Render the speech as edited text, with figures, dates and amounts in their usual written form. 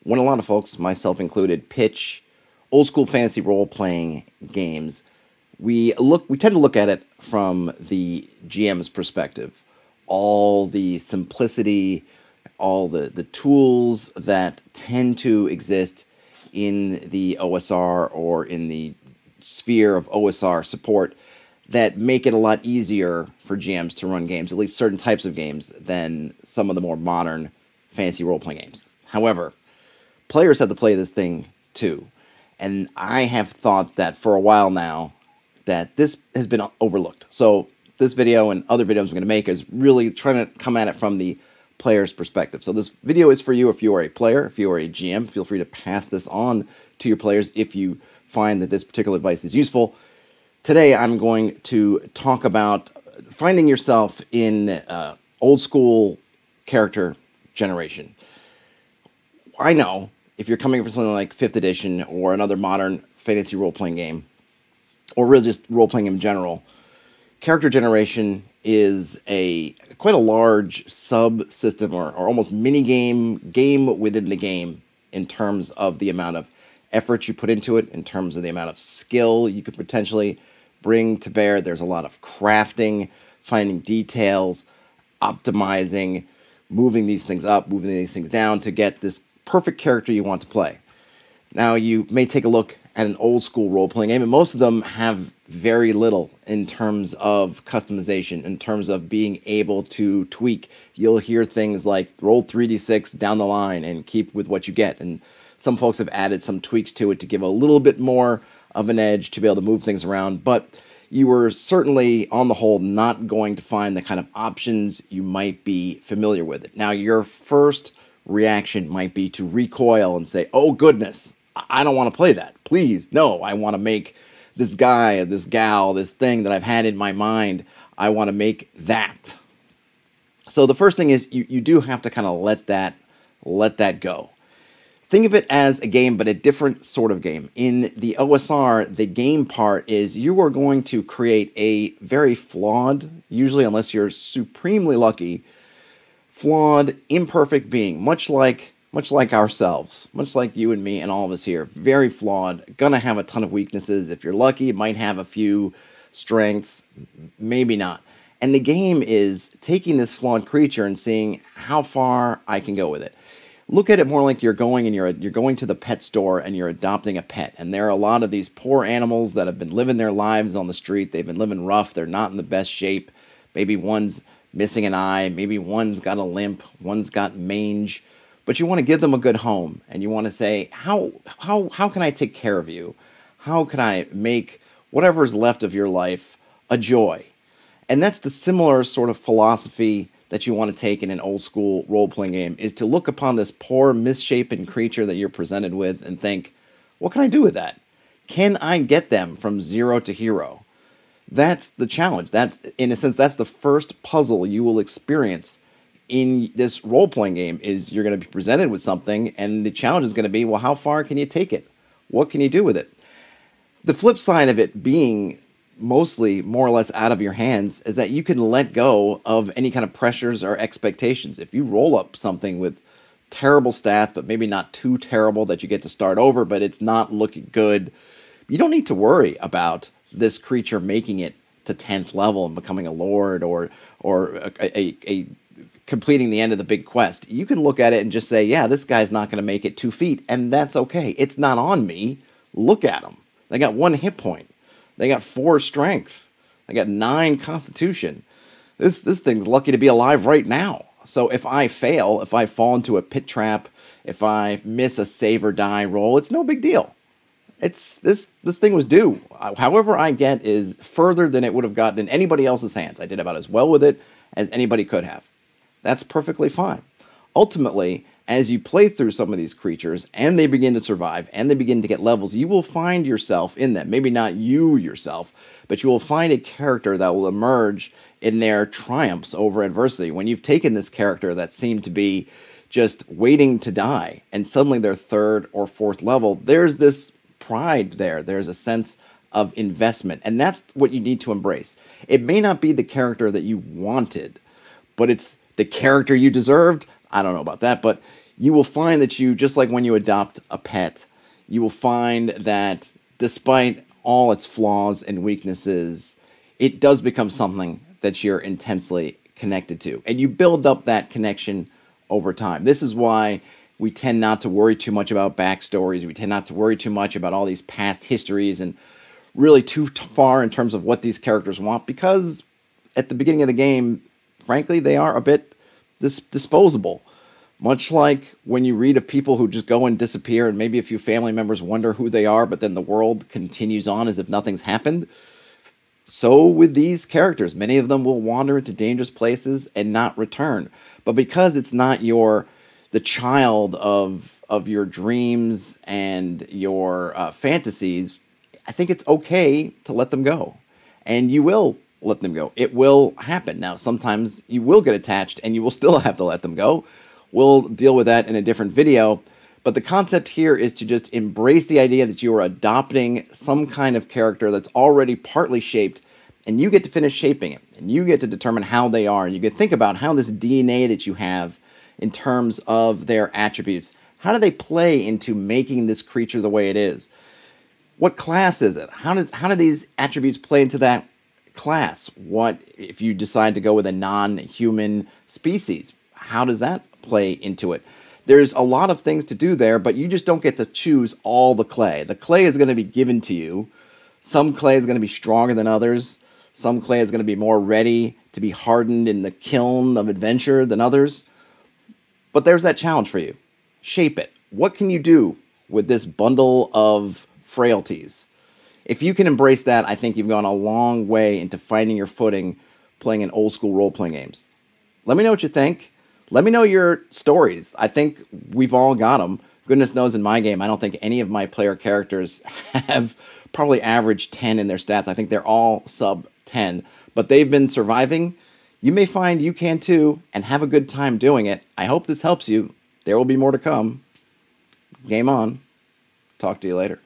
when a lot of folks, myself included, pitch old school fantasy role playing games, we tend to look at it from the GM's perspective. All the simplicity, all the tools that tend to exist in the OSR or in the sphere of OSR support that make it a lot easier for GMs to run games, at least certain types of games, than some of the more modern fantasy role-playing games. However, players have to play this thing too. And I have thought that for a while now that this has been overlooked. So this video and other videos I'm going to make is really trying to come at it from the player's perspective. So this video is for you if you are a player. If you are a GM, feel free to pass this on to your players if you find that this particular advice is useful. Today I'm going to talk about finding yourself in old school character generation. I know if you're coming from something like 5th edition or another modern fantasy role-playing game, or really just role-playing in general, character generation is quite a large subsystem or almost game within the game in terms of the amount of effort you put into it, in terms of the amount of skill you could potentially bring to bear. There's a lot of crafting, finding details, optimizing, moving these things up, moving these things down to get this perfect character you want to play. Now, you may take a look at an old school role-playing game, and most of them have very little in terms of customization, in terms of being able to tweak. You'll hear things like roll 3d6 down the line and keep with what you get. And some folks have added some tweaks to it to give a little bit more of an edge to be able to move things around. But you are certainly, on the whole, not going to find the kind of options you might be familiar with. Now, your first reaction might be to recoil and say, oh goodness, I don't want to play that. Please, no, I want to make this guy or this gal, this thing that I've had in my mind, I want to make that. So the first thing is you do have to kind of let that go. Think of it as a game, but a different sort of game. In the OSR, the game part is you are going to create a very flawed, usually unless you're supremely lucky, flawed, imperfect being, much like ourselves, much like you and me and all of us here. Very flawed, gonna have a ton of weaknesses. If you're lucky, it might have a few strengths, maybe not. And the game is taking this flawed creature and seeing how far I can go with it. Look at it more like you're going to the pet store and you're adopting a pet. And there are a lot of these poor animals that have been living their lives on the street. They've been living rough. They're not in the best shape. Maybe one's missing an eye. Maybe one's got a limp. One's got mange. But you want to give them a good home. And you want to say, how can I take care of you? How can I make whatever is left of your life a joy? And that's the similar sort of philosophy that you want to take in an old school role-playing game, is to look upon this poor, misshapen creature that you're presented with and think, what can I do with that? Can I get them from 0 to hero? That's the challenge. That's, in a sense, that's the first puzzle you will experience in this role-playing game, is you're going to be presented with something, and the challenge is going to be, well, how far can you take it? What can you do with it? The flip side of it being mostly more or less out of your hands is that you can let go of any kind of pressures or expectations. If you roll up something with terrible stats, but maybe not too terrible that you get to start over, but it's not looking good, you don't need to worry about this creature making it to 10th level and becoming a lord or a completing the end of the big quest. You can look at it and just say, yeah, this guy's not going to make it 2 feet, and that's okay. It's not on me. Look at them. They got 1 hit point. They got 4 strength. They got 9 constitution. This thing's lucky to be alive right now. So if I fail, if I fall into a pit trap, if I miss a save or die roll, it's no big deal. This thing was due. However I get is further than it would have gotten in anybody else's hands. I did about as well with it as anybody could have. That's perfectly fine. Ultimately, as you play through some of these creatures and they begin to survive and they begin to get levels, you will find yourself in them. Maybe not you yourself, but you will find a character that will emerge in their triumphs over adversity. When you've taken this character that seemed to be just waiting to die and suddenly they're 3rd or 4th level, there's this pride there. There's a sense of investment, and that's what you need to embrace. It may not be the character that you wanted, but it's the character you deserved. I don't know about that, but you will find that just like when you adopt a pet, you will find that despite all its flaws and weaknesses, it does become something that you're intensely connected to. And you build up that connection over time. This is why we tend not to worry too much about backstories. We tend not to worry too much about all these past histories and really too far in terms of what these characters want, because at the beginning of the game, frankly, they are a bit disposable. Much like when you read of people who just go and disappear and maybe a few family members wonder who they are, but then the world continues on as if nothing's happened. So with these characters, many of them will wander into dangerous places and not return. But because it's not the child of your dreams and your fantasies, I think it's okay to let them go. And you will let them go. It will happen. Now, sometimes you will get attached and you will still have to let them go. We'll deal with that in a different video. But the concept here is to just embrace the idea that you are adopting some kind of character that's already partly shaped, and you get to finish shaping it. And you get to determine how they are. And you get to think about how this DNA that you have in terms of their attributes, how do they play into making this creature the way it is? What class is it? How do these attributes play into that class? What if you decide to go with a non-human species? How does that play into it? There's a lot of things to do there, but you just don't get to choose all the clay. The clay is going to be given to you. Some clay is going to be stronger than others. Some clay is going to be more ready to be hardened in the kiln of adventure than others. But there's that challenge for you. Shape it. What can you do with this bundle of frailties? If you can embrace that, I think you've gone a long way into finding your footing playing in old school role-playing games. Let me know what you think. Let me know your stories. I think we've all got them. Goodness knows in my game, I don't think any of my player characters have probably average 10 in their stats. I think they're all sub 10. But they've been surviving. You may find you can too, and have a good time doing it. I hope this helps you. There will be more to come. Game on. Talk to you later.